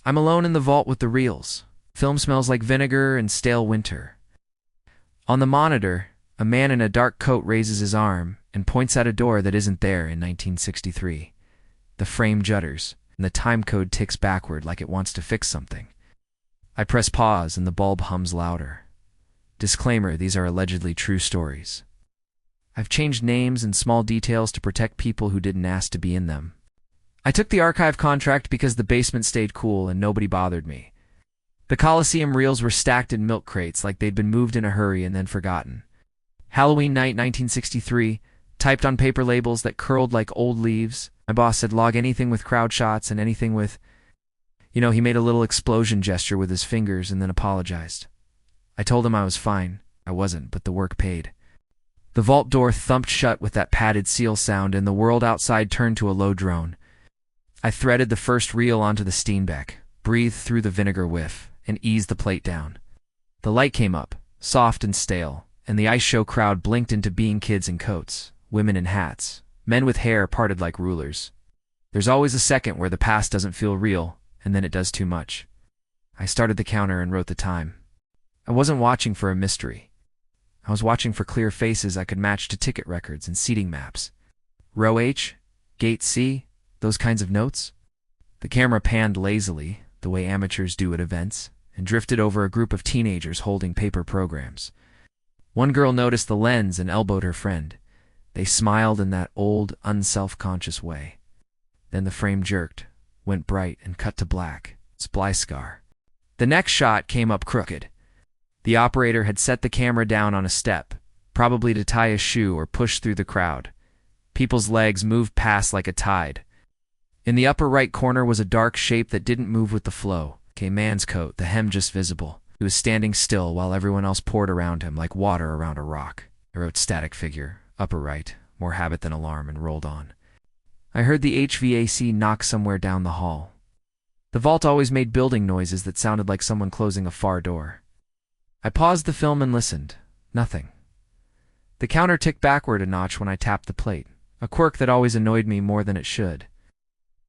I'm alone in the vault with the reels. Film smells like vinegar and stale winter. On the monitor, a man in a dark coat raises his arm and points at a door that isn't there in 1963. The frame judders, and the timecode ticks backward like it wants to fix something. I press pause and the bulb hums louder. Disclaimer, these are allegedly true stories. I've changed names and small details to protect people who didn't ask to be in them. I took the archive contract because the basement stayed cool and nobody bothered me. The Coliseum reels were stacked in milk crates like they'd been moved in a hurry and then forgotten. Halloween night 1963, typed on paper labels that curled like old leaves. My boss said log anything with crowd shots and anything with... he made a little explosion gesture with his fingers and then apologized. I told him I was fine. I wasn't, but the work paid. The vault door thumped shut with that padded seal sound and the world outside turned to a low drone. I threaded the first reel onto the Steenbeck, breathed through the vinegar whiff, and eased the plate down. The light came up, soft and stale, and the ice show crowd blinked into being kids in coats, women in hats, men with hair parted like rulers. There's always a second where the past doesn't feel real, and then it does too much. I started the counter and wrote the time. I wasn't watching for a mystery. I was watching for clear faces I could match to ticket records and seating maps. Row H, Gate C, those kinds of notes. The camera panned lazily, the way amateurs do at events, and drifted over a group of teenagers holding paper programs. One girl noticed the lens and elbowed her friend. They smiled in that old, unself-conscious way. Then the frame jerked, went bright, and cut to black. Splice scar. The next shot came up crooked. The operator had set the camera down on a step, probably to tie a shoe or push through the crowd. People's legs moved past like a tide. In the upper right corner was a dark shape that didn't move with the flow. A man's coat, the hem just visible. He was standing still while everyone else poured around him like water around a rock. I wrote static figure, upper right, more habit than alarm, and rolled on. I heard the HVAC knock somewhere down the hall. The vault always made building noises that sounded like someone closing a far door. I paused the film and listened. Nothing. The counter ticked backward a notch when I tapped the plate, a quirk that always annoyed me more than it should.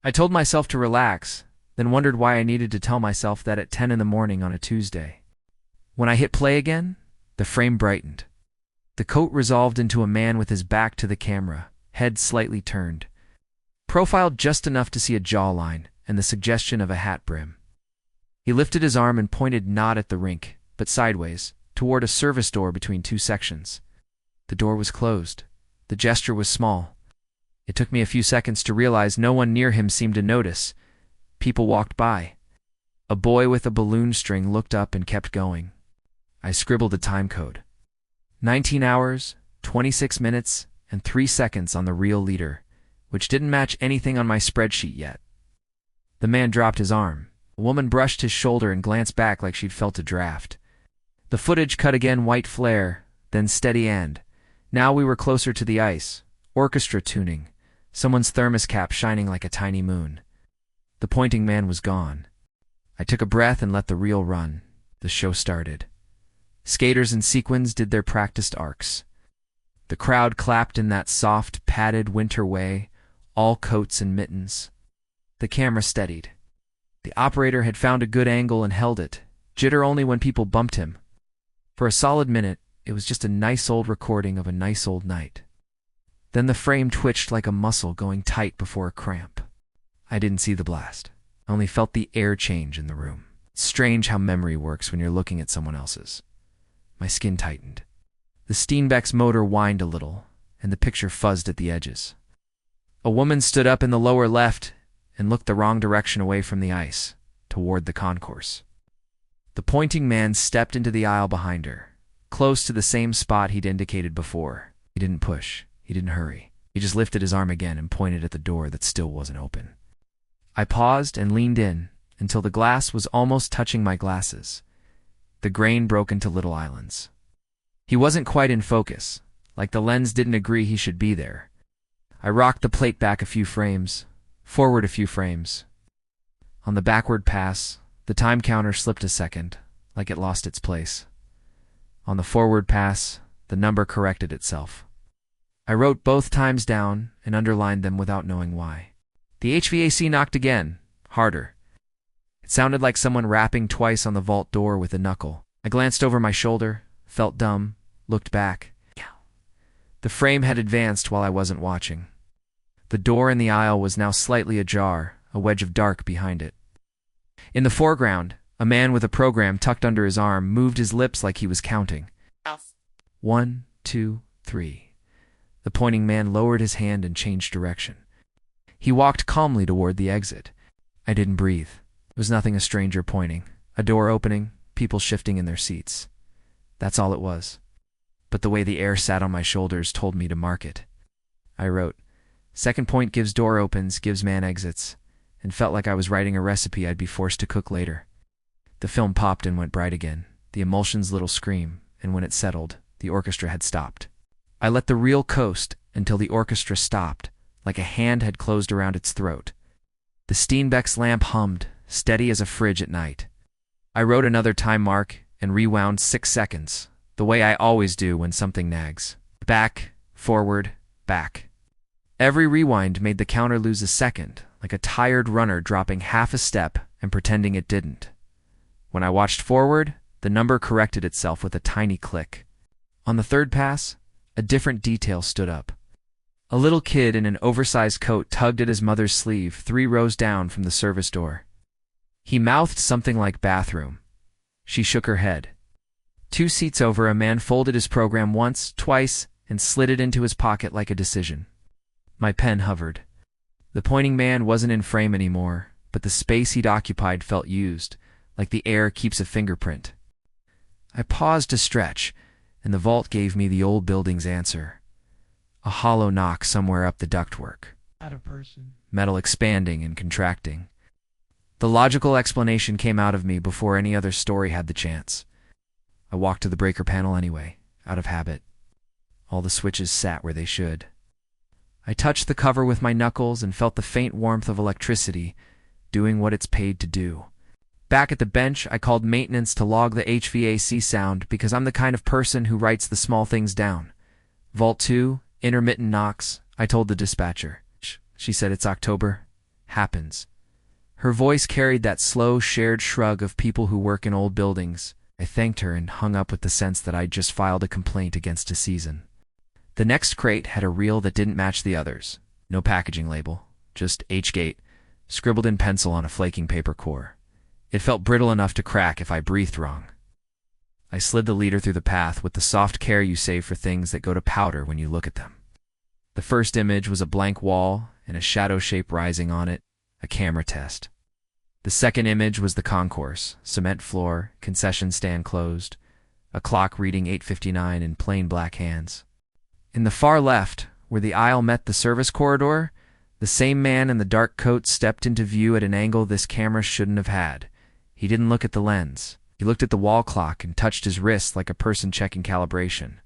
I told myself to relax, then wondered why I needed to tell myself that at 10 in the morning on a Tuesday. When I hit play again, the frame brightened. The coat resolved into a man with his back to the camera, head slightly turned. Profiled just enough to see a jawline and the suggestion of a hat brim. He lifted his arm and pointed not at the rink, but sideways, toward a service door between two sections. The door was closed. The gesture was small. It took me a few seconds to realize no one near him seemed to notice. People walked by. A boy with a balloon string looked up and kept going. I scribbled a time code. 19 hours, 26 minutes, and 3 seconds on the reel leader, which didn't match anything on my spreadsheet yet. The man dropped his arm. A woman brushed his shoulder and glanced back like she'd felt a draft. The footage cut again, white flare, then steady and. Now we were closer to the ice. Orchestra tuning. Someone's thermos cap shining like a tiny moon. The pointing man was gone. I took a breath and let the reel run. The show started. Skaters in sequins did their practiced arcs. The crowd clapped in that soft, padded winter way, all coats and mittens. The camera steadied. The operator had found a good angle and held it, jitter only when people bumped him. For a solid minute, it was just a nice old recording of a nice old night. Then the frame twitched like a muscle going tight before a cramp. I didn't see the blast. I only felt the air change in the room. It's strange how memory works when you're looking at someone else's. My skin tightened. The Steenbeck's motor whined a little, and the picture fuzzed at the edges. A woman stood up in the lower left and looked the wrong direction away from the ice, toward the concourse. The pointing man stepped into the aisle behind her, close to the same spot he'd indicated before. He didn't push. He didn't hurry. He just lifted his arm again and pointed at the door that still wasn't open. I paused and leaned in until the glass was almost touching my glasses. The grain broke into little islands. He wasn't quite in focus, like the lens didn't agree he should be there. I rocked the plate back a few frames, forward a few frames. On the backward pass, the time counter slipped a second, like it lost its place. On the forward pass, the number corrected itself. I wrote both times down and underlined them without knowing why. The HVAC knocked again, harder. It sounded like someone rapping twice on the vault door with a knuckle. I glanced over my shoulder, felt dumb, looked back. The frame had advanced while I wasn't watching. The door in the aisle was now slightly ajar, a wedge of dark behind it. In the foreground, a man with a program tucked under his arm moved his lips like he was counting. 1, 2, 3. The pointing man lowered his hand and changed direction. He walked calmly toward the exit. I didn't breathe. It was nothing a stranger pointing. A door opening, people shifting in their seats. That's all it was. But the way the air sat on my shoulders told me to mark it. I wrote, "Second point gives door opens, gives man exits," and felt like I was writing a recipe I'd be forced to cook later. The film popped and went bright again, the emulsion's little scream, and when it settled, the orchestra had stopped. I let the reel coast until the orchestra stopped, like a hand had closed around its throat. The Steenbeck's lamp hummed, steady as a fridge at night. I wrote another time mark and rewound 6 seconds, the way I always do when something nags. Back, forward, back. Every rewind made the counter lose a second, like a tired runner dropping half a step and pretending it didn't. When I watched forward, the number corrected itself with a tiny click. On the third pass, a different detail stood up. A little kid in an oversized coat tugged at his mother's sleeve 3 rows down from the service door. He mouthed something like bathroom. She shook her head. 2 seats over, a man folded his program once, twice, and slid it into his pocket like a decision. My pen hovered. The pointing man wasn't in frame anymore, but the space he'd occupied felt used, like the air keeps a fingerprint. I paused to stretch, and the vault gave me the old building's answer. A hollow knock somewhere up the ductwork. Not a person. Metal expanding and contracting. The logical explanation came out of me before any other story had the chance. I walked to the breaker panel anyway, out of habit. All the switches sat where they should. I touched the cover with my knuckles and felt the faint warmth of electricity, doing what it's paid to do. Back at the bench, I called maintenance to log the HVAC sound because I'm the kind of person who writes the small things down. Vault 2, intermittent knocks, I told the dispatcher. She said, "It's October. Happens." Her voice carried that slow, shared shrug of people who work in old buildings. I thanked her and hung up with the sense that I'd just filed a complaint against a season. The next crate had a reel that didn't match the others. No packaging label, just H-Gate, scribbled in pencil on a flaking paper core. It felt brittle enough to crack if I breathed wrong. I slid the leader through the path with the soft care you save for things that go to powder when you look at them. The first image was a blank wall and a shadow shape rising on it, a camera test. The second image was the concourse, cement floor, concession stand closed, a clock reading 8:59 in plain black hands. In the far left, where the aisle met the service corridor, the same man in the dark coat stepped into view at an angle this camera shouldn't have had. He didn't look at the lens. He looked at the wall clock and touched his wrist like a person checking calibration.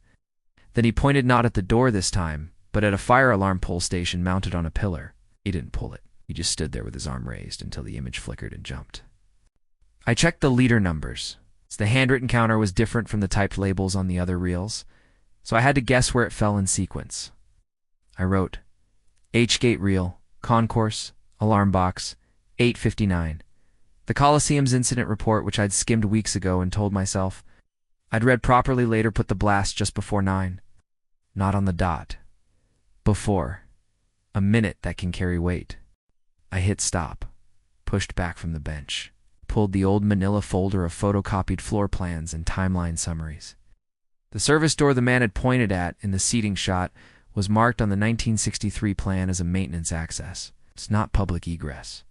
Then he pointed not at the door this time, but at a fire alarm pull station mounted on a pillar. He didn't pull it. He just stood there with his arm raised until the image flickered and jumped. I checked the leader numbers. The handwritten counter was different from the typed labels on the other reels, so I had to guess where it fell in sequence. I wrote, H-Gate reel, concourse, alarm box, 8:59. The Coliseum's incident report, which I'd skimmed weeks ago and told myself I'd read properly later, put the blast just before 9. Not on the dot. Before. A minute that can carry weight. I hit stop, pushed back from the bench, pulled the old manila folder of photocopied floor plans and timeline summaries. The service door the man had pointed at in the seating shot was marked on the 1963 plan as a maintenance access. It's not public egress.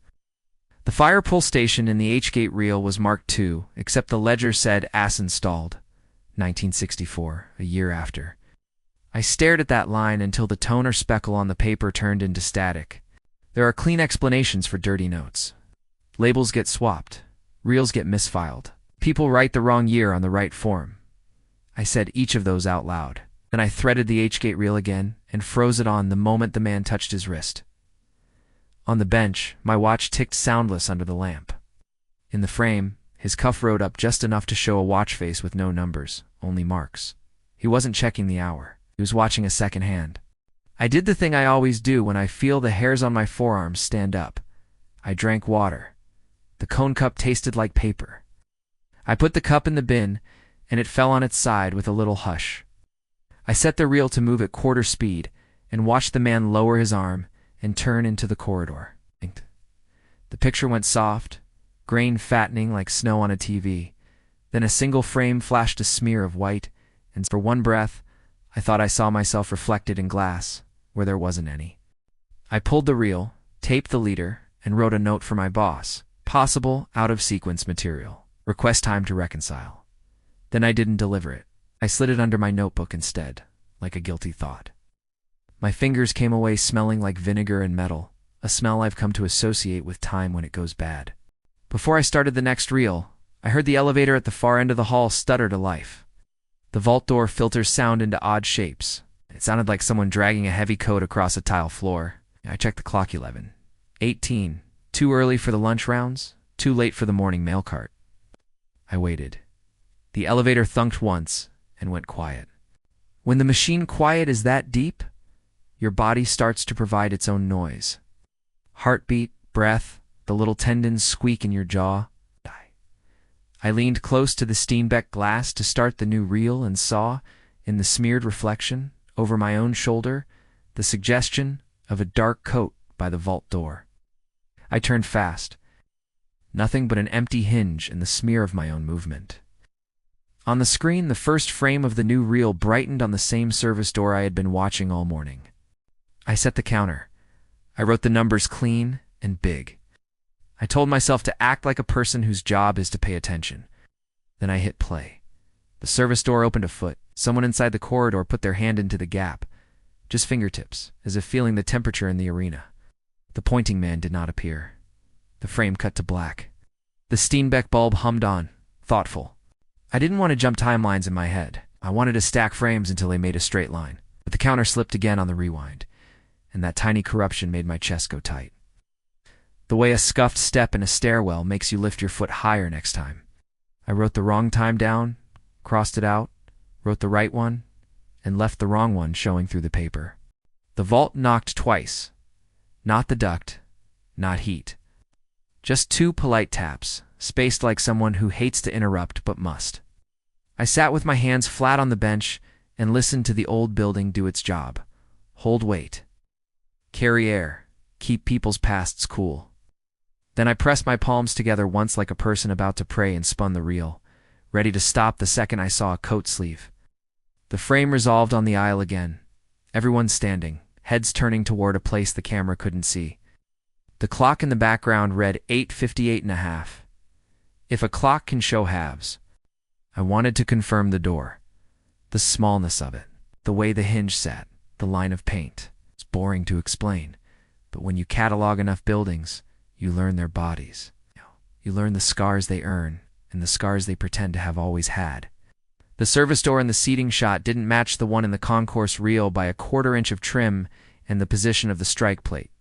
The fire pull station in the H-Gate reel was marked too, except the ledger said as installed, 1964, a year after. I stared at that line until the tone or speckle on the paper turned into static. There are clean explanations for dirty notes. Labels get swapped. Reels get misfiled. People write the wrong year on the right form. I said each of those out loud. Then I threaded the H-Gate reel again and froze it on the moment the man touched his wrist. On the bench, my watch ticked soundless under the lamp. In the frame, his cuff rode up just enough to show a watch face with no numbers, only marks. He wasn't checking the hour. He was watching a second hand. I did the thing I always do when I feel the hairs on my forearms stand up. I drank water. The cone cup tasted like paper. I put the cup in the bin, and it fell on its side with a little hush. I set the reel to move at quarter speed and watched the man lower his arm and turn into the corridor. The picture went soft, grain fattening like snow on a TV. Then a single frame flashed a smear of white, and for one breath, I thought I saw myself reflected in glass, where there wasn't any. I pulled the reel, taped the leader, and wrote a note for my boss. Possible out-of-sequence material. Request time to reconcile. Then I didn't deliver it. I slid it under my notebook instead, like a guilty thought. My fingers came away smelling like vinegar and metal, a smell I've come to associate with time when it goes bad. Before I started the next reel, I heard the elevator at the far end of the hall stutter to life. The vault door filters sound into odd shapes. It sounded like someone dragging a heavy coat across a tile floor. I checked the clock. 11:18. Too early for the lunch rounds, too late for the morning mail cart. I waited. The elevator thunked once and went quiet. When the machine quiet is that deep, your body starts to provide its own noise. Heartbeat, breath, the little tendons squeak in your jaw. I leaned close to the Steenbeck glass to start the new reel and saw, in the smeared reflection, over my own shoulder, the suggestion of a dark coat by the vault door. I turned fast. Nothing but an empty hinge and the smear of my own movement. On the screen, the first frame of the new reel brightened on the same service door I had been watching all morning. I set the counter. I wrote the numbers clean and big. I told myself to act like a person whose job is to pay attention. Then I hit play. The service door opened a foot. Someone inside the corridor put their hand into the gap, just fingertips, as if feeling the temperature in the arena. The pointing man did not appear. The frame cut to black. The Steenbeck bulb hummed on, thoughtful. I didn't want to jump timelines in my head. I wanted to stack frames until they made a straight line. But the counter slipped again on the rewind, and that tiny corruption made my chest go tight. The way a scuffed step in a stairwell makes you lift your foot higher next time. I wrote the wrong time down, crossed it out, wrote the right one, and left the wrong one showing through the paper. The vault knocked twice. Not the duct, not heat. Just two polite taps, spaced like someone who hates to interrupt but must. I sat with my hands flat on the bench and listened to the old building do its job. Hold weight. Carry air. Keep people's pasts cool. Then I pressed my palms together once like a person about to pray and spun the reel, ready to stop the second I saw a coat sleeve. The frame resolved on the aisle again. Everyone standing, heads turning toward a place the camera couldn't see. The clock in the background read 8:58.5. If a clock can show halves. I wanted to confirm the door. The smallness of it, the way the hinge sat, the line of paint. It's boring to explain, but when you catalog enough buildings, you learn their bodies. You learn the scars they earn and the scars they pretend to have always had. The service door in the seating shot didn't match the one in the concourse reel by a quarter inch of trim and the position of the strike plate.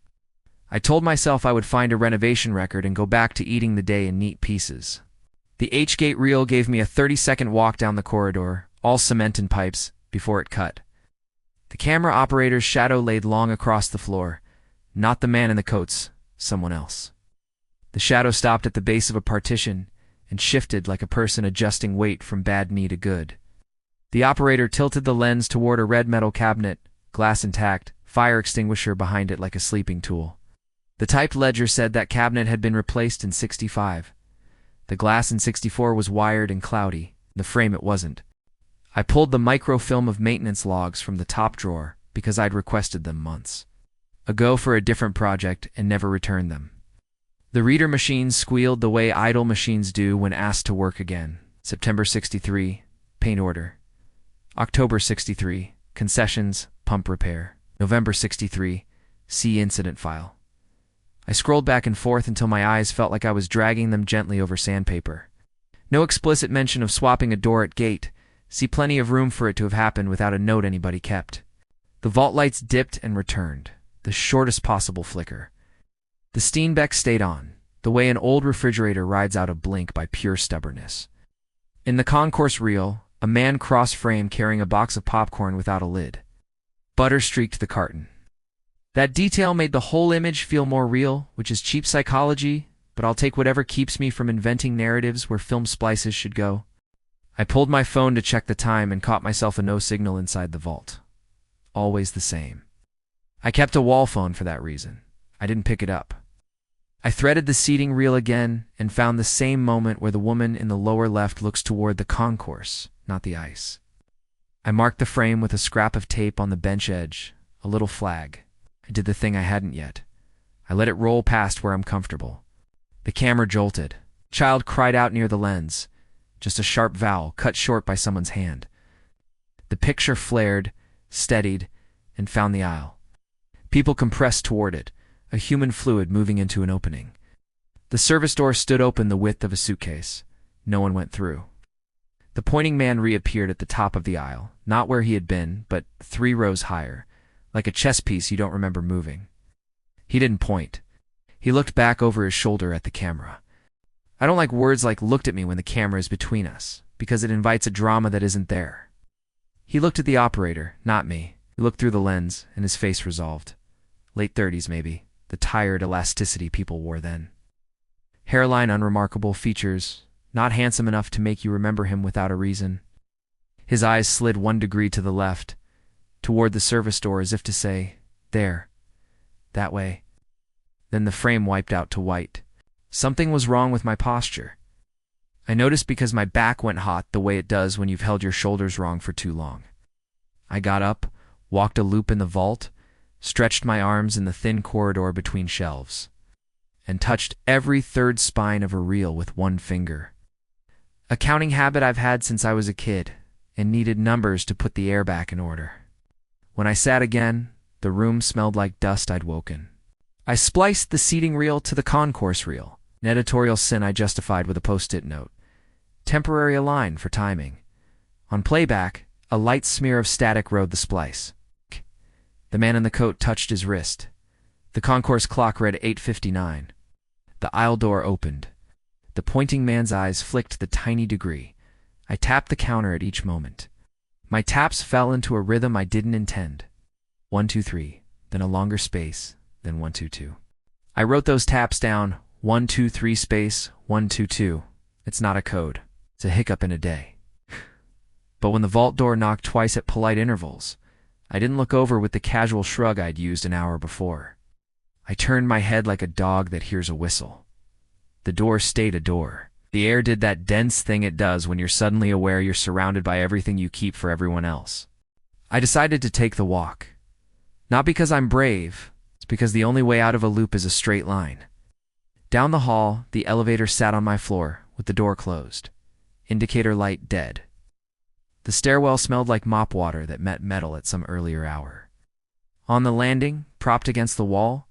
I told myself I would find a renovation record and go back to eating the day in neat pieces. The H-gate reel gave me a 30-second walk down the corridor, all cement and pipes, before it cut. The camera operator's shadow laid long across the floor. Not the man in the coats, someone else. The shadow stopped at the base of a partition and shifted like a person adjusting weight from bad knee to good. The operator tilted the lens toward a red metal cabinet, glass intact, fire extinguisher behind it like a sleeping tool. The typed ledger said that cabinet had been replaced in '65. The glass in '64 was wired and cloudy. The frame it wasn't. I pulled the microfilm of maintenance logs from the top drawer because I'd requested them months ago for a different project and never returned them. The reader machine squealed the way idle machines do when asked to work again. September '63, paint order. October '63, concessions, pump repair. November '63, see incident file. I scrolled back and forth until my eyes felt like I was dragging them gently over sandpaper. No explicit mention of swapping a door at gate. See plenty of room for it to have happened without a note anybody kept. The vault lights dipped and returned, the shortest possible flicker. The Steenbeck stayed on, the way an old refrigerator rides out a blink by pure stubbornness. In the concourse reel, a man cross-frame carrying a box of popcorn without a lid. Butter streaked the carton. That detail made the whole image feel more real, which is cheap psychology, but I'll take whatever keeps me from inventing narratives where film splices should go. I pulled my phone to check the time and caught myself a no signal inside the vault. Always the same. I kept a wall phone for that reason. I didn't pick it up. I threaded the seating reel again and found the same moment where the woman in the lower left looks toward the concourse, not the ice. I marked the frame with a scrap of tape on the bench edge, a little flag. I did the thing I hadn't yet. I let it roll past where I'm comfortable. The camera jolted. A child cried out near the lens, just a sharp vowel cut short by someone's hand. The picture flared, steadied, and found the aisle. People compressed toward it, a human fluid moving into an opening. The service door stood open the width of a suitcase. No one went through. The pointing man reappeared at the top of the aisle, not where he had been, but 3 rows higher, like a chess piece you don't remember moving. He didn't point. He looked back over his shoulder at the camera. I don't like words like "looked at me" when the camera is between us, because it invites a drama that isn't there. He looked at the operator, not me. He looked through the lens, and his face resolved. Late 30s, maybe. The tired elasticity people wore then. Hairline unremarkable, features not handsome enough to make you remember him without a reason. His eyes slid 1 degree to the left, toward the service door as if to say, "There. That way." Then the frame wiped out to white. Something was wrong with my posture. I noticed because my back went hot the way it does when you've held your shoulders wrong for too long. I got up, walked a loop in the vault, stretched my arms in the thin corridor between shelves, and touched every third spine of a reel with 1 finger. A counting habit I've had since I was a kid, and needed numbers to put the air back in order. When I sat again, the room smelled like dust I'd woken. I spliced the seating reel to the concourse reel, an editorial sin I justified with a post-it note. Temporary align for timing. On playback, a light smear of static rode the splice. The man in the coat touched his wrist. The concourse clock read 8:59. The aisle door opened. The pointing man's eyes flicked the tiny degree. I tapped the counter at each moment. My taps fell into a rhythm I didn't intend. 1, 2, 3, then a longer space, then 1, 2, 2. I wrote those taps down, 1, 2, 3 space, 1, 2, 2. It's not a code. It's a hiccup in a day. But when the vault door knocked twice at polite intervals, I didn't look over with the casual shrug I'd used an hour before. I turned my head like a dog that hears a whistle. The door stayed a door. The air did that dense thing it does when you're suddenly aware you're surrounded by everything you keep for everyone else. I decided to take the walk. Not because I'm brave, it's because the only way out of a loop is a straight line. Down the hall, the elevator sat on my floor, with the door closed. Indicator light dead. The stairwell smelled like mop water that met metal at some earlier hour. On the landing, propped against the wall,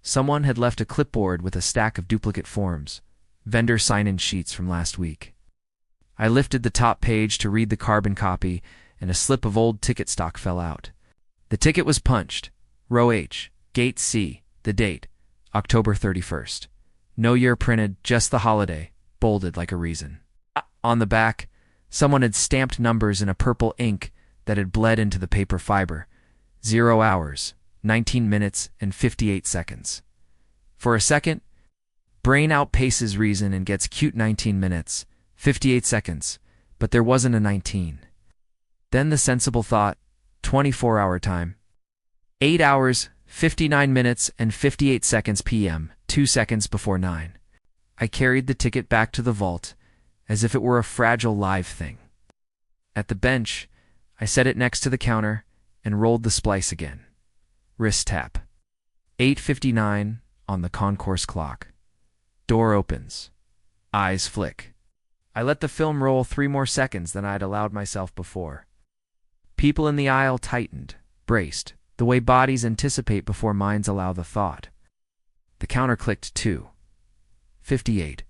someone had left a clipboard with a stack of duplicate forms, vendor sign-in sheets from last week. I lifted the top page to read the carbon copy, and a slip of old ticket stock fell out. The ticket was punched. Row H, Gate C, the date, October 31st. No year printed, just the holiday, bolded like a reason. On the back, someone had stamped numbers in a purple ink that had bled into the paper fiber. 0 hours, 19 minutes, and 58 seconds. For a second, brain outpaces reason and gets cute 19 minutes, 58 seconds, but there wasn't a 19. Then the sensible thought, 24-hour time. 8 hours, 59 minutes, and 58 seconds p.m., 2 seconds before 9. I carried the ticket back to the vault, as if it were a fragile live thing. At the bench, I set it next to the counter and rolled the splice again. Wrist tap. 8:59 on the concourse clock. Door opens. Eyes flick. I let the film roll 3 more seconds than I'd allowed myself before. People in the aisle tightened, braced, the way bodies anticipate before minds allow the thought. The counter clicked 2:58.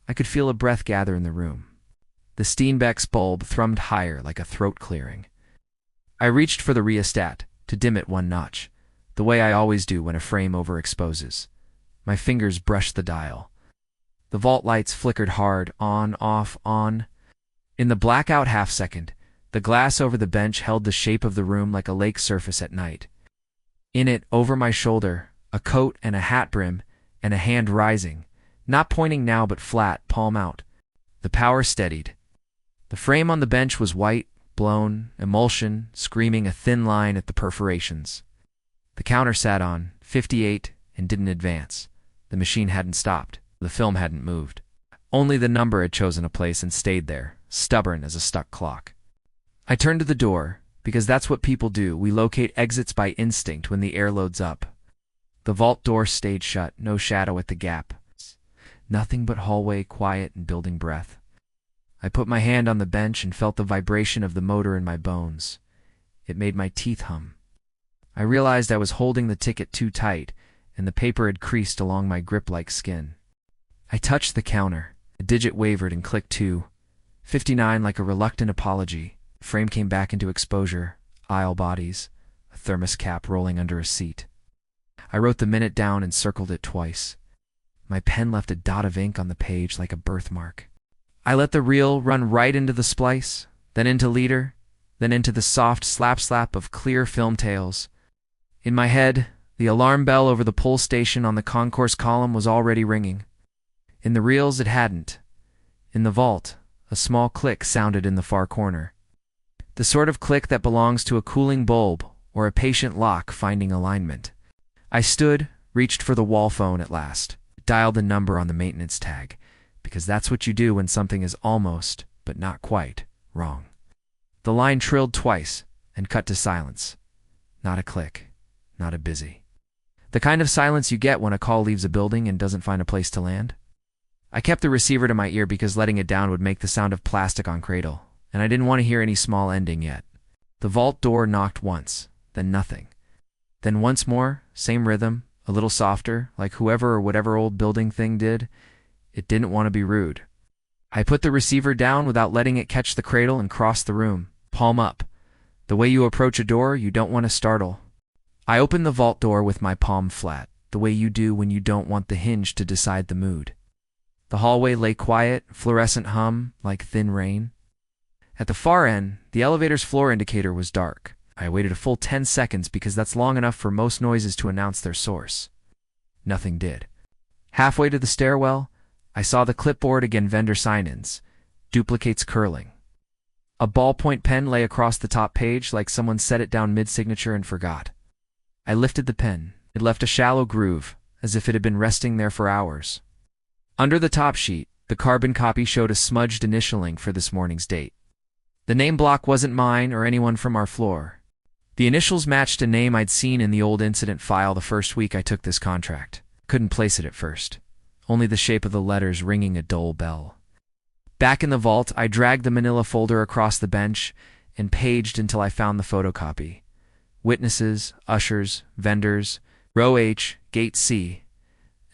I could feel a breath gather in the room. The Steenbeck's bulb thrummed higher like a throat clearing. I reached for the rheostat, to dim it 1 notch, the way I always do when a frame overexposes. My fingers brushed the dial. The vault lights flickered hard, on, off, on. In the blackout half-second, the glass over the bench held the shape of the room like a lake surface at night. In it, over my shoulder, a coat and a hat brim, and a hand rising, Not pointing now but flat, palm out. The power steadied. The frame on the bench was white, blown, emulsion, screaming a thin line at the perforations. The counter sat on 58 and didn't advance. The machine hadn't stopped. The film hadn't moved. Only the number had chosen a place and stayed there, stubborn as a stuck clock. I turned to the door, because that's what people do. We locate exits by instinct when the air loads up. The vault door stayed shut, no shadow at the gap. Nothing but hallway, quiet and building breath. I put my hand on the bench and felt the vibration of the motor in my bones. It made my teeth hum. I realized I was holding the ticket too tight, and the paper had creased along my grip-like skin. I touched the counter. A digit wavered and clicked 2. 59 like a reluctant apology. Frame came back into exposure. Aisle bodies. A thermos cap rolling under a seat. I wrote the minute down and circled it twice. My pen left a dot of ink on the page like a birthmark. I let the reel run right into the splice, then into leader, then into the soft slap-slap of clear film tails. In my head, the alarm bell over the pull station on the concourse column was already ringing. In the reels it hadn't. In the vault, a small click sounded in the far corner. The sort of click that belongs to a cooling bulb or a patient lock finding alignment. I stood, reached for the wall phone at last, dialed the number on the maintenance tag, because that's what you do when something is almost, but not quite, wrong. The line trilled twice and cut to silence. Not a click, not a busy. The kind of silence you get when a call leaves a building and doesn't find a place to land. I kept the receiver to my ear because letting it down would make the sound of plastic on cradle, and I didn't want to hear any small ending yet. The vault door knocked once, then nothing. Then once more, same rhythm, a little softer, like whoever or whatever old building thing did. It didn't want to be rude. I put the receiver down without letting it catch the cradle and crossed the room, palm up. The way you approach a door, you don't want to startle. I opened the vault door with my palm flat, the way you do when you don't want the hinge to decide the mood. The hallway lay quiet, fluorescent hum, like thin rain. At the far end, the elevator's floor indicator was dark. I waited a full 10 seconds because that's long enough for most noises to announce their source. Nothing did. Halfway to the stairwell, I saw the clipboard again, vendor sign-ins. Duplicates curling. A ballpoint pen lay across the top page like someone set it down mid-signature and forgot. I lifted the pen. It left a shallow groove, as if it had been resting there for hours. Under the top sheet, the carbon copy showed a smudged initialing for this morning's date. The name block wasn't mine or anyone from our floor. The initials matched a name I'd seen in the old incident file the first week I took this contract. Couldn't place it at first. Only the shape of the letters ringing a dull bell. Back in the vault, I dragged the manila folder across the bench and paged until I found the photocopy. Witnesses, ushers, vendors, row H, gate C.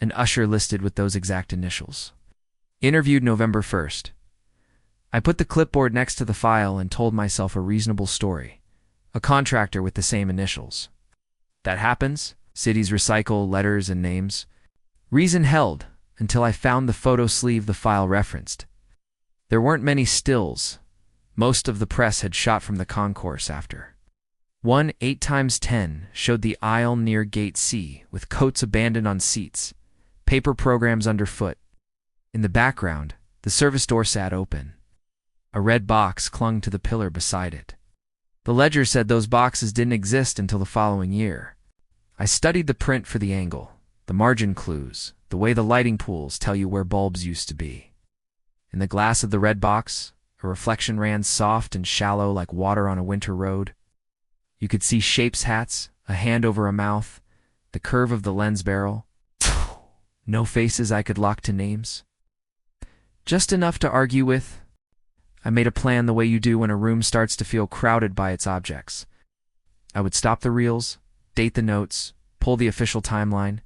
An usher listed with those exact initials. Interviewed November 1st. I put the clipboard next to the file and told myself a reasonable story. A contractor with the same initials. That happens. Cities recycle letters and names. Reason held until I found the photo sleeve the file referenced. There weren't many stills. Most of the press had shot from the concourse after. One 8x10 showed the aisle near gate C with coats abandoned on seats, paper programs underfoot. In the background, the service door sat open. A red box clung to the pillar beside it. The ledger said those boxes didn't exist until the following year. I studied the print for the angle, the margin clues, the way the lighting pools tell you where bulbs used to be. In the glass of the red box, a reflection ran soft and shallow like water on a winter road. You could see shapes hats, a hand over a mouth, the curve of the lens barrel. No faces I could lock to names. Just enough to argue with. I made a plan the way you do when a room starts to feel crowded by its objects. I would stop the reels, date the notes, pull the official timeline,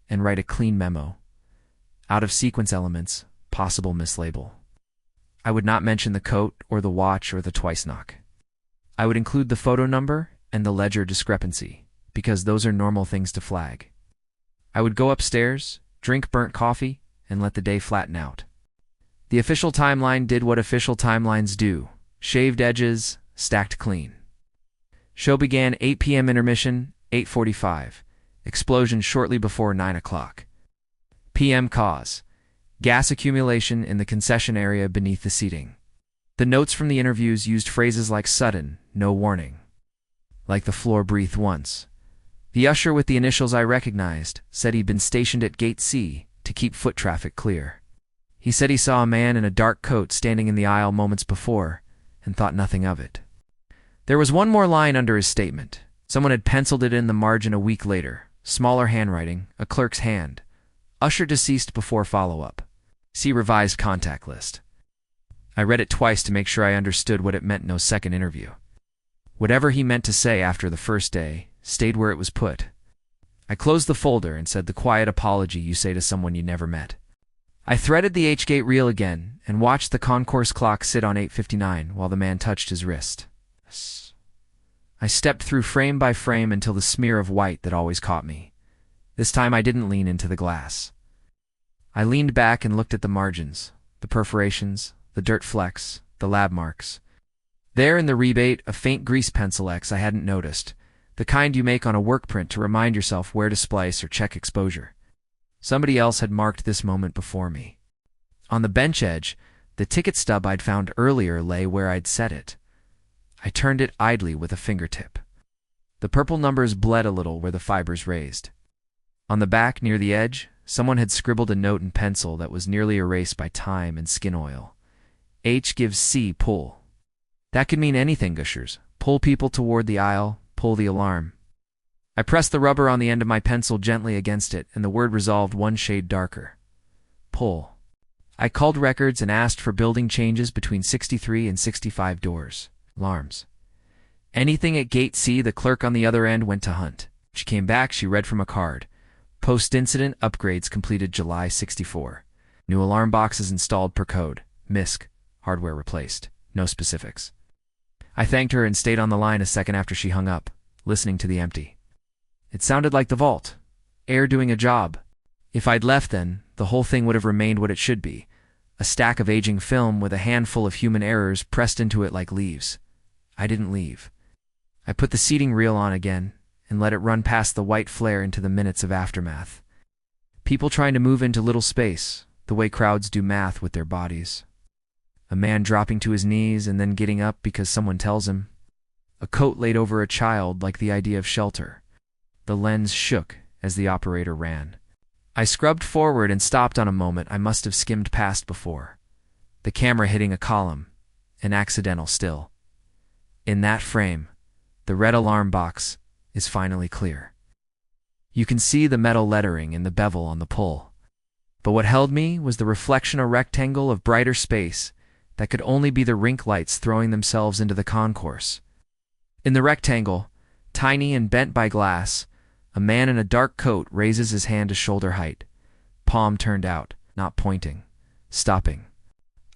and write a clean memo. Out of sequence elements, possible mislabel. I would not mention the coat or the watch or the twice knock. I would include the photo number and the ledger discrepancy, because those are normal things to flag. I would go upstairs, drink burnt coffee, and let the day flatten out. The official timeline did what official timelines do. Shaved edges, stacked clean. Show began 8 p.m. intermission, 8:45. Explosion shortly before 9 o'clock. PM cause, Gas accumulation in the concession area beneath the seating. The notes from the interviews used phrases like sudden, no warning. Like the floor breathed once. The usher with the initials I recognized said he'd been stationed at Gate C to keep foot traffic clear. He said he saw a man in a dark coat standing in the aisle moments before and thought nothing of it. There was one more line under his statement. Someone had penciled it in the margin a week later. Smaller handwriting, a clerk's hand. Usher deceased before follow-up. See revised contact list. I read it twice to make sure I understood what it meant. No second interview. Whatever he meant to say after the first day stayed where it was put. I closed the folder and said the quiet apology you say to someone you never met. I threaded the H-gate reel again and watched the concourse clock sit on 8:59 while the man touched his wrist. I stepped through frame by frame until the smear of white that always caught me. This time I didn't lean into the glass. I leaned back and looked at the margins, the perforations, the dirt flecks, the lab marks. There in the rebate, a faint grease pencil X I hadn't noticed, the kind you make on a work print to remind yourself where to splice or check exposure. Somebody else had marked this moment before me. On the bench edge, the ticket stub I'd found earlier lay where I'd set it. I turned it idly with a fingertip. The purple numbers bled a little where the fibers raised. On the back, near the edge, someone had scribbled a note in pencil that was nearly erased by time and skin oil. H gives C pull. That could mean anything, gushers. Pull people toward the aisle, pull the alarm. I pressed the rubber on the end of my pencil gently against it, and the word resolved one shade darker. Pull. I called records and asked for building changes between 63 and 65 doors. Alarms. Anything at Gate C, the clerk on the other end went to hunt. She came back, she read from a card. Post-incident upgrades completed July 64. New alarm boxes installed per code. MISC. Hardware replaced. No specifics. I thanked her and stayed on the line a second after she hung up, listening to the empty. It sounded like the vault. Air doing a job. If I'd left then, the whole thing would have remained what it should be. A stack of aging film with a handful of human errors pressed into it like leaves. I didn't leave. I put the seating reel on again and let it run past the white flare into the minutes of aftermath. People trying to move into little space, the way crowds do math with their bodies. A man dropping to his knees and then getting up because someone tells him. A coat laid over a child like the idea of shelter. The lens shook as the operator ran. I scrubbed forward and stopped on a moment I must have skimmed past before. The camera hitting a column, an accidental still. In that frame, the red alarm box is finally clear. You can see the metal lettering in the bevel on the pull. But what held me was the reflection, a rectangle of brighter space that could only be the rink lights throwing themselves into the concourse. In the rectangle, tiny and bent by glass, a man in a dark coat raises his hand to shoulder height, palm turned out, not pointing, stopping.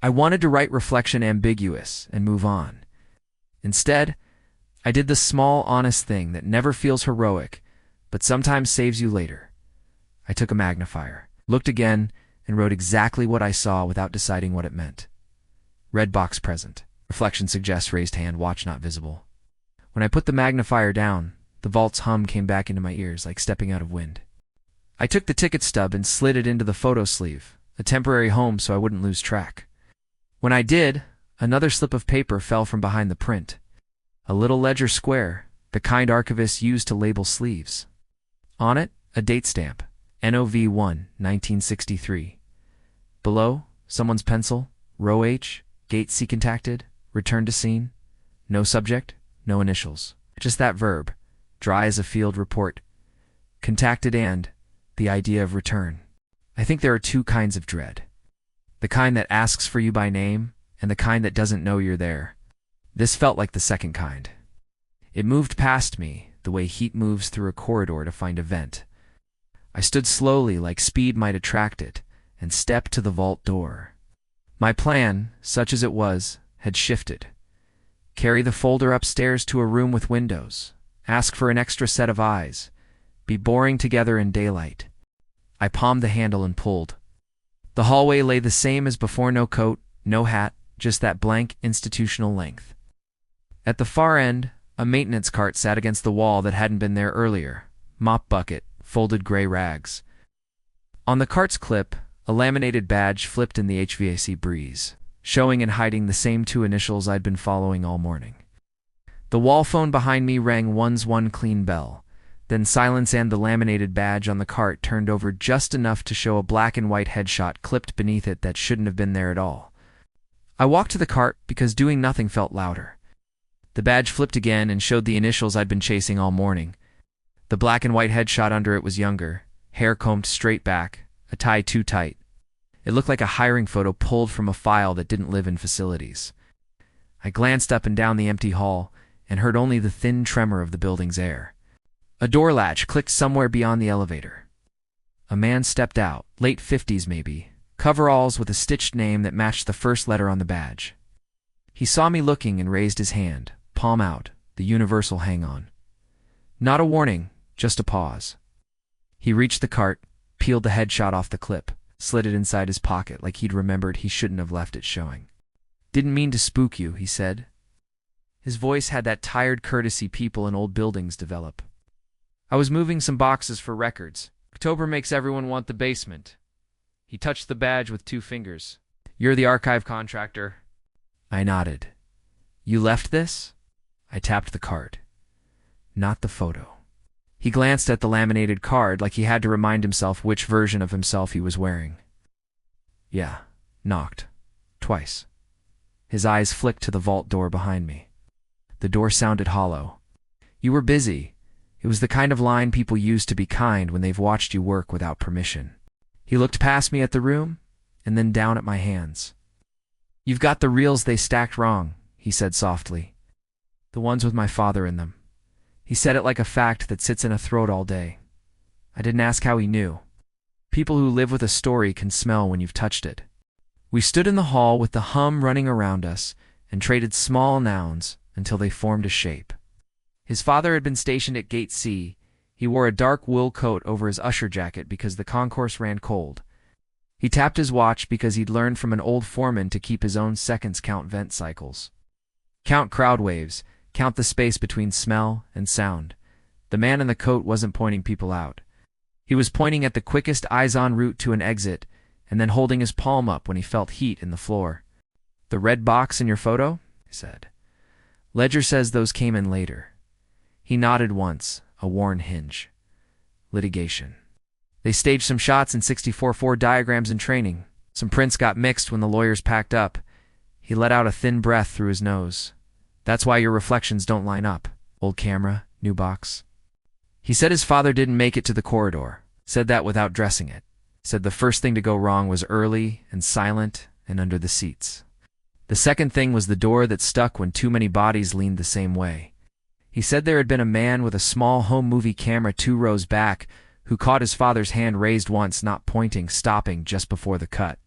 I wanted to write reflection ambiguous and move on. Instead, I did the small, honest thing that never feels heroic, but sometimes saves you later. I took a magnifier, looked again, and wrote exactly what I saw without deciding what it meant. Red box present. Reflection suggests raised hand, watch not visible. When I put the magnifier down, the vault's hum came back into my ears like stepping out of wind. I took the ticket stub and slid it into the photo sleeve, a temporary home so I wouldn't lose track. When I did, another slip of paper fell from behind the print. A little ledger square, the kind archivists used to label sleeves. On it, a date stamp, NOV 1, 1963. Below, someone's pencil, row H, Gate C contacted, return to scene. No subject, no initials. Just that verb, dry as a field report. Contacted and the idea of return. I think there are two kinds of dread. The kind that asks for you by name, and the kind that doesn't know you're there. This felt like the second kind. It moved past me, the way heat moves through a corridor to find a vent. I stood slowly, like speed might attract it, and stepped to the vault door. My plan, such as it was, had shifted. Carry the folder upstairs to a room with windows. Ask for an extra set of eyes. Be boring together in daylight. I palmed the handle and pulled. The hallway lay the same as before, no coat, no hat, just that blank institutional length. At the far end, a maintenance cart sat against the wall that hadn't been there earlier. Mop bucket, folded gray rags. On the cart's clip, A laminated badge flipped in the HVAC breeze, showing and hiding the same two initials I'd been following all morning. The wall phone behind me rang once one clean bell, then silence, and the laminated badge on the cart turned over just enough to show a black and white headshot clipped beneath it that shouldn't have been there at all. I walked to the cart because doing nothing felt louder. The badge flipped again and showed the initials I'd been chasing all morning. The black and white headshot under it was younger, hair combed straight back, a tie too tight. It looked like a hiring photo pulled from a file that didn't live in facilities. I glanced up and down the empty hall and heard only the thin tremor of the building's air. A door latch clicked somewhere beyond the elevator. A man stepped out, late 50s maybe, coveralls with a stitched name that matched the first letter on the badge. He saw me looking and raised his hand, palm out, the universal hang-on. Not a warning, just a pause. He reached the cart, peeled the headshot off the clip, slid it inside his pocket like he'd remembered he shouldn't have left it showing. "Didn't mean to spook you," he said. His voice had that tired courtesy people in old buildings develop. "I was moving some boxes for records. October makes everyone want the basement." He touched the badge with 2 fingers. "You're the archive contractor." I nodded. "You left this?" I tapped the card. "Not the photo." He glanced at the laminated card like he had to remind himself which version of himself he was wearing. "Yeah." Knocked. Twice. His eyes flicked to the vault door behind me. The door sounded hollow. "You were busy." It was the kind of line people use to be kind when they've watched you work without permission. He looked past me at the room, and then down at my hands. "You've got the reels they stacked wrong," he said softly. "The ones with my father in them." He said it like a fact that sits in a throat all day. I didn't ask how he knew. People who live with a story can smell when you've touched it. We stood in the hall with the hum running around us and traded small nouns until they formed a shape. His father had been stationed at Gate C. He wore a dark wool coat over his usher jacket because the concourse ran cold. He tapped his watch because he'd learned from an old foreman to keep his own seconds count vent cycles. Count crowd waves, count the space between smell and sound. The man in the coat wasn't pointing people out. He was pointing at the quickest eyes-on route to an exit and then holding his palm up when he felt heat in the floor. "The red box in your photo?" he said. "Ledger says those came in later." He nodded once, a worn hinge. "Litigation. They staged some shots in 64-4 diagrams in training. Some prints got mixed when the lawyers packed up." He let out a thin breath through his nose. "That's why your reflections don't line up. Old camera, new box." He said his father didn't make it to the corridor. Said that without dressing it. Said the first thing to go wrong was early and silent and under the seats. The second thing was the door that stuck when too many bodies leaned the same way. He said there had been a man with a small home movie camera 2 rows back who caught his father's hand raised once, not pointing, stopping just before the cut.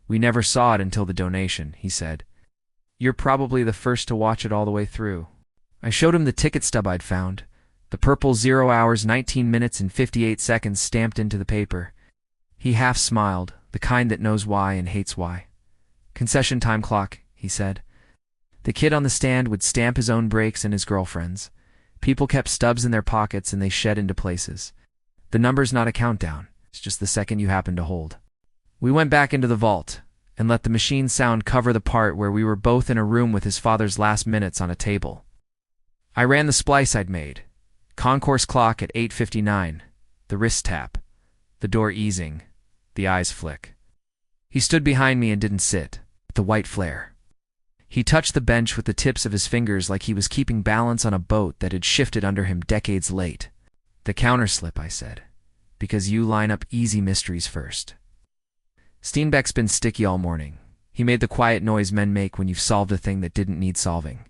"We never saw it until the donation," he said. "You're probably the first to watch it all the way through." I showed him the ticket stub I'd found, the purple 0 hours 19 minutes and 58 seconds stamped into the paper. He half smiled, the kind that knows why and hates why. "Concession time clock," he said. The kid on the stand would stamp his own breaks and his girlfriend's. People kept stubs in their pockets and they shed into places. The number's not a countdown, it's just the second you happen to hold. We went back into the vault and let the machine sound cover the part where we were both in a room with his father's last minutes on a table. I ran the splice I'd made. Concourse clock at 8:59, the wrist tap, the door easing, the eyes flick. He stood behind me and didn't sit, the white flare. He touched the bench with the tips of his fingers like he was keeping balance on a boat that had shifted under him decades late. "The counterslip," I said, "because you line up easy mysteries first." Steenbeck's been sticky all morning. He made the quiet noise men make when you've solved a thing that didn't need solving.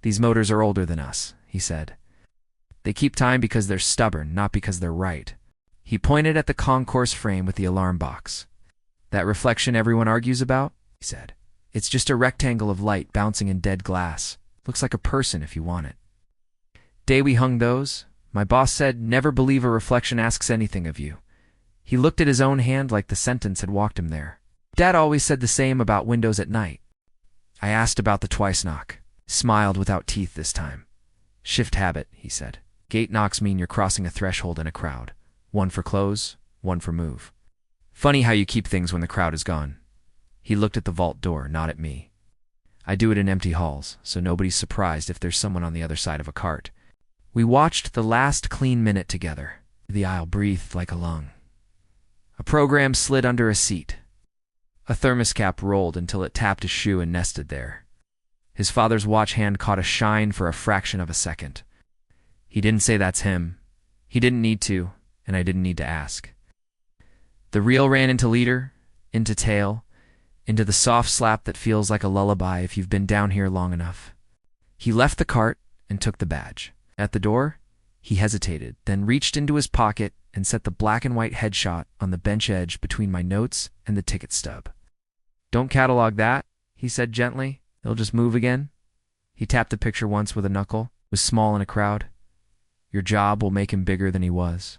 "These motors are older than us," he said. "They keep time because they're stubborn, not because they're right." He pointed at the concourse frame with the alarm box. "That reflection everyone argues about?" he said. "It's just a rectangle of light bouncing in dead glass. Looks like a person if you want it. Day we hung those, my boss said, never believe a reflection asks anything of you." He looked at his own hand like the sentence had walked him there. "Dad always said the same about windows at night." I asked about the twice knock. Smiled without teeth this time. "Shift habit," he said. "Gate knocks mean you're crossing a threshold in a crowd. One for close, one for move." Funny how you keep things when the crowd is gone. He looked at the vault door, not at me. I do it in empty halls, so nobody's surprised if there's someone on the other side of a cart. We watched the last clean minute together. The aisle breathed like a lung. A program slid under a seat. A thermos cap rolled until it tapped his shoe and nested there. His father's watch hand caught a shine for a fraction of a second. He didn't say that's him. He didn't need to, and I didn't need to ask. The reel ran into leader, into tail, into the soft slap that feels like a lullaby if you've been down here long enough. He left the cart and took the badge. At the door, he hesitated, then reached into his pocket and set the black and white headshot on the bench edge between my notes and the ticket stub. "Don't catalog that," he said gently. "It'll just move again." He tapped the picture once with a knuckle. It was small in a crowd. "Your job will make him bigger than he was.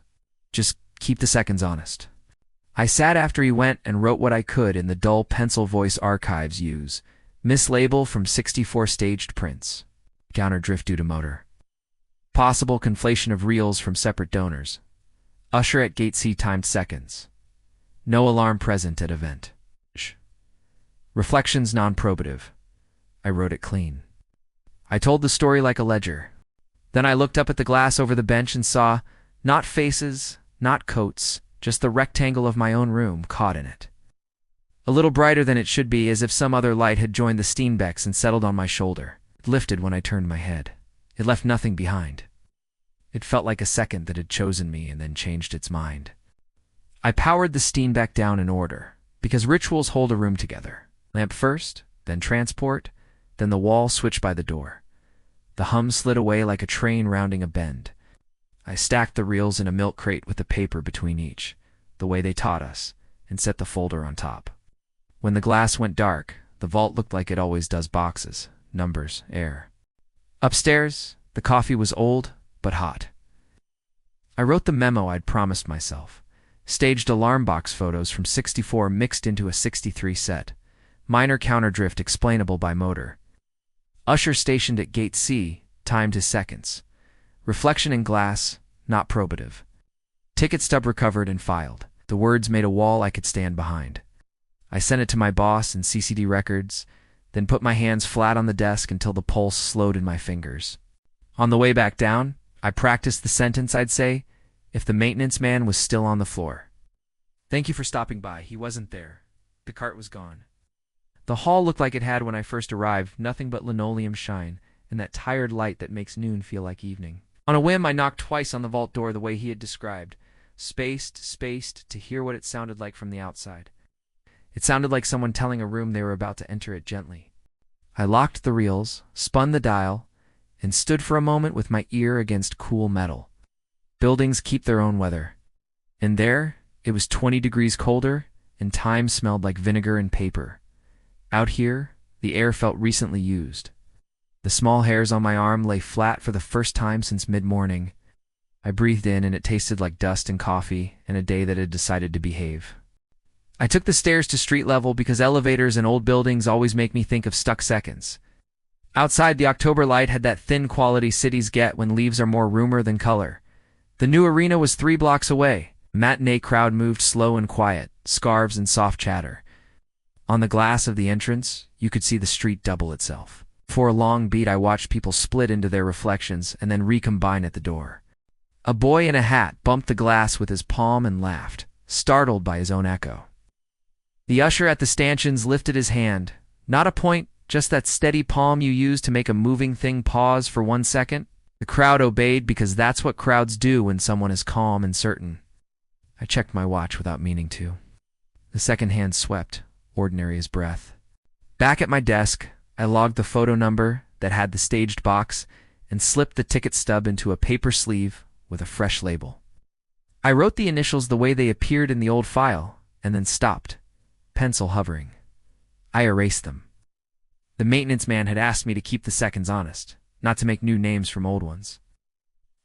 Just keep the seconds honest." I sat after he went and wrote what I could in the dull pencil voice archives use. Mislabel from 64 staged prints. Counter drift due to motor. Possible conflation of reels from separate donors. Usher at gate C timed seconds. No alarm present at event. Reflections non-probative. I wrote it clean. I told the story like a ledger. Then I looked up at the glass over the bench and saw, not faces, not coats, just the rectangle of my own room caught in it. A little brighter than it should be, as if some other light had joined the Steenbecks and settled on my shoulder. It lifted when I turned my head. It left nothing behind. It felt like a second that had chosen me and then changed its mind. I powered the Steenbeck down in order, because rituals hold a room together. Lamp first, then transport, then the wall switched by the door. The hum slid away like a train rounding a bend. I stacked the reels in a milk crate with the paper between each, the way they taught us, and set the folder on top. When the glass went dark, the vault looked like it always does: boxes, numbers, air. Upstairs, the coffee was old, but hot. I wrote the memo I'd promised myself. Staged alarm box photos from 64 mixed into a 63 set. Minor counterdrift explainable by motor. Usher stationed at gate C, timed his seconds. Reflection in glass, not probative. Ticket stub recovered and filed. The words made a wall I could stand behind. I sent it to my boss in CCD Records, then put my hands flat on the desk until the pulse slowed in my fingers. On the way back down, I practiced the sentence I'd say if the maintenance man was still on the floor. "Thank you for stopping by. He wasn't there. The cart was gone." The hall looked like it had when I first arrived, nothing but linoleum shine and that tired light that makes noon feel like evening. On a whim, I knocked twice on the vault door the way he had described, spaced, to hear what it sounded like from the outside. It sounded like someone telling a room they were about to enter it gently. I locked the reels, spun the dial, and stood for a moment with my ear against cool metal. Buildings keep their own weather. And there, it was 20 degrees colder, and time smelled like vinegar and paper. Out here, the air felt recently used. The small hairs on my arm lay flat for the first time since mid-morning. I breathed in, and it tasted like dust and coffee and a day that had decided to behave. I took the stairs to street level because elevators in old buildings always make me think of stuck seconds. Outside, the October light had that thin quality cities get when leaves are more rumor than color. The new arena was 3 blocks away. The matinee crowd moved slow and quiet, scarves and soft chatter. On the glass of the entrance, you could see the street double itself. For a long beat, I watched people split into their reflections and then recombine at the door. A boy in a hat bumped the glass with his palm and laughed, startled by his own echo. The usher at the stanchions lifted his hand. Not a point, just that steady palm you use to make a moving thing pause for 1 second. The crowd obeyed because that's what crowds do when someone is calm and certain. I checked my watch without meaning to. The second hand swept, ordinary as breath. Back at my desk, I logged the photo number that had the staged box and slipped the ticket stub into a paper sleeve with a fresh label. I wrote the initials the way they appeared in the old file and then stopped, pencil hovering. I erased them. The maintenance man had asked me to keep the seconds honest, not to make new names from old ones.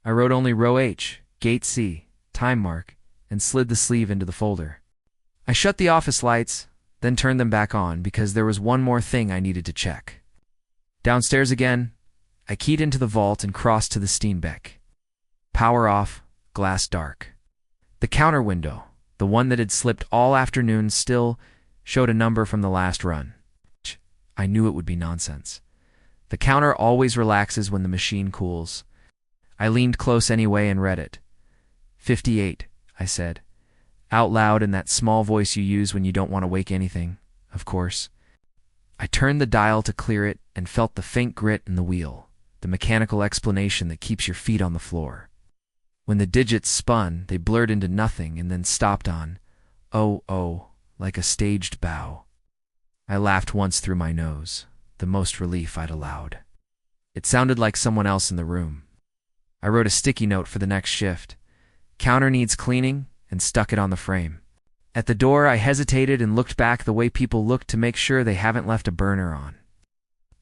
I wrote only row H, gate C, time mark, and slid the sleeve into the folder. I shut the office lights, then turned them back on because there was one more thing I needed to check. Downstairs again, I keyed into the vault and crossed to the Steenbeck. Power off, glass dark. The counter window, The one that had slipped all afternoon still showed a number from the last run. I knew it would be nonsense. The counter always relaxes when the machine cools. I leaned close anyway and read it. 58, I said, out loud in that small voice you use when you don't want to wake anything, of course. I turned the dial to clear it and felt the faint grit in the wheel, the mechanical explanation that keeps your feet on the floor. When the digits spun, they blurred into nothing and then stopped on, oh, like a staged bow. I laughed once through my nose, the most relief I'd allowed. It sounded like someone else in the room. I wrote a sticky note for the next shift. Counter needs cleaning, and stuck it on the frame. At the door, I hesitated and looked back the way people look to make sure they haven't left a burner on.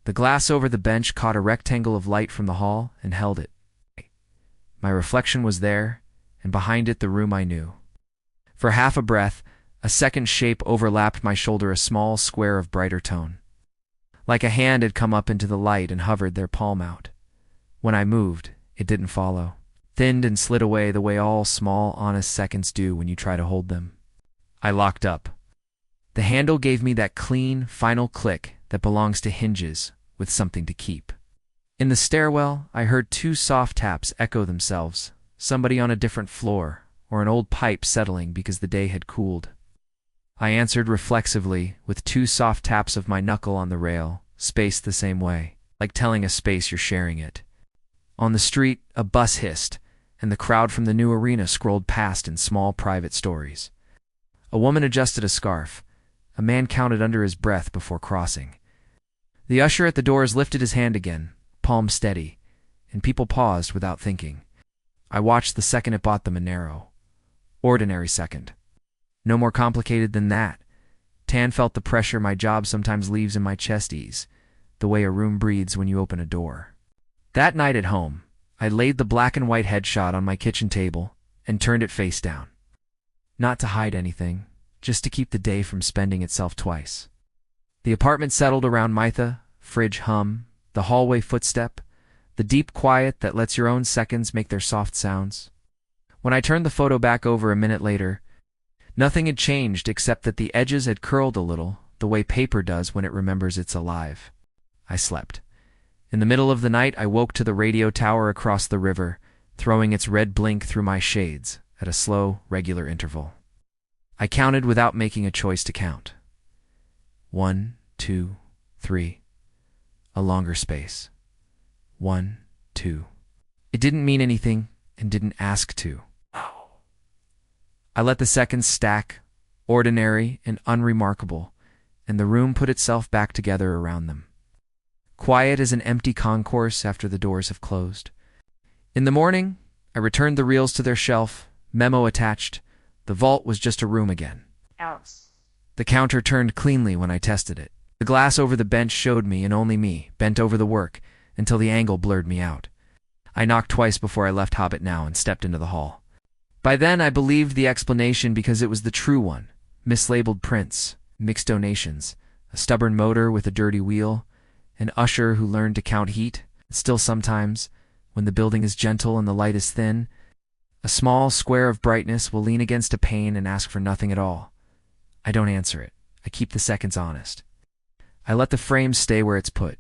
The glass over the bench caught a rectangle of light from the hall and held it. My reflection was there, and behind it the room I knew. For half a breath, a second shape overlapped my shoulder, a small square of brighter tone. Like a hand had come up into the light and hovered their palm out. When I moved, it didn't follow. Thinned and slid away the way all small, honest seconds do when you try to hold them. I locked up. The handle gave me that clean, final click that belongs to hinges with something to keep. In the stairwell, I heard 2 soft taps echo themselves, somebody on a different floor, or an old pipe settling because the day had cooled. I answered reflexively with 2 soft taps of my knuckle on the rail, spaced the same way, like telling a space you're sharing it. On the street, a bus hissed, and the crowd from the new arena scrolled past in small private stories. A woman adjusted a scarf. A man counted under his breath before crossing. The usher at the doors lifted his hand again, palm steady, and people paused without thinking. I watched the second it bought them a narrow, ordinary second. No more complicated than that. Tan felt the pressure my job sometimes leaves in my chest ease, the way a room breathes when you open a door. That night at home, I laid the black and white headshot on my kitchen table and turned it face down. Not to hide anything, just to keep the day from spending itself twice. The apartment settled around Mitha, fridge hum, the hallway footstep, the deep quiet that lets your own seconds make their soft sounds. When I turned the photo back over a minute later, nothing had changed except that the edges had curled a little, the way paper does when it remembers it's alive. I slept. In the middle of the night, I woke to the radio tower across the river, throwing its red blink through my shades at a slow, regular interval. I counted without making a choice to count. 1, 2, 3. A longer space. 1, 2. It didn't mean anything and didn't ask to. I let the seconds stack, ordinary and unremarkable, and the room put itself back together around them. Quiet as an empty concourse after the doors have closed. In the morning, I returned the reels to their shelf, memo attached. The vault was just a room again. Ouch. The counter turned cleanly when I tested it. The glass over the bench showed me, and only me, bent over the work, until the angle blurred me out. I knocked twice before I left Hobbit Now and stepped into the hall. By then, I believed the explanation because it was the true one. Mislabeled prints, mixed donations, a stubborn motor with a dirty wheel, an usher who learned to count heat. Still sometimes, when the building is gentle and the light is thin, a small square of brightness will lean against a pane and ask for nothing at all. I don't answer it. I keep the seconds honest. I let the frame stay where it's put,